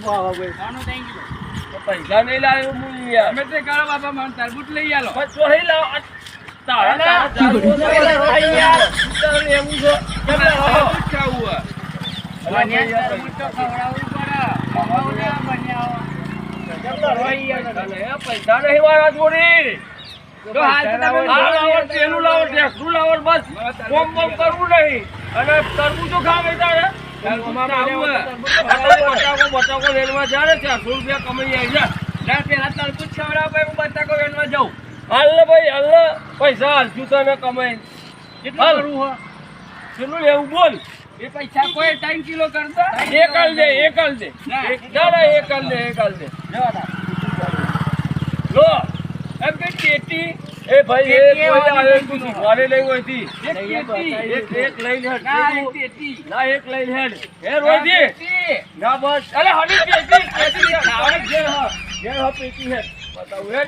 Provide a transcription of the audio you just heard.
ભાવ ભાઈ આનો થેન્ક યુ પૈસા નહીં લાવ્યો હું યાર અમે તે કાળો બાપા મને તરબૂચ લઈ આલો બસ જો હી લાવ તારા એવું છે તરબૂચ ખાવું બન્યા તરબૂચ તો ખવડાવવું પડે પૈસા નહીં વાળા જોડી તો હાલ તો તમે લાવો તેનું લાવો ટેક્સનું લાવો બસ કોમ કોમ કરવું નહીં અને તરબૂચો ખાવે તારે બટાકો રેલમાં જાય 400 રૂપિયા કમાઈ આવી જા ના પેલા તરબૂચ ખવડાવ ભાઈ હું બટાકો વેણવા જાઉં હાલ ને ભાઈ હાલ ને પૈસા હાલશું તને કમાઈ કેટલું કરવું હો કેટલું લેવું બોલ એ પૈસા કોઈ 3 કિલો કરતો એક હાલ દે એક હાલ દે ના. ના એક હાલ દે એક હાલ દે લો એમ કે ટેટી એ ભાઈ એ કોઈ આવે તું શીખવાડે નહીં હોયથી એક લઈ લે ના એક ટેટી ના એક લઈ લે હે રોજી ના બસ અરે હની ટેટી ખાવા જે હ પેટી હે બતાવું હે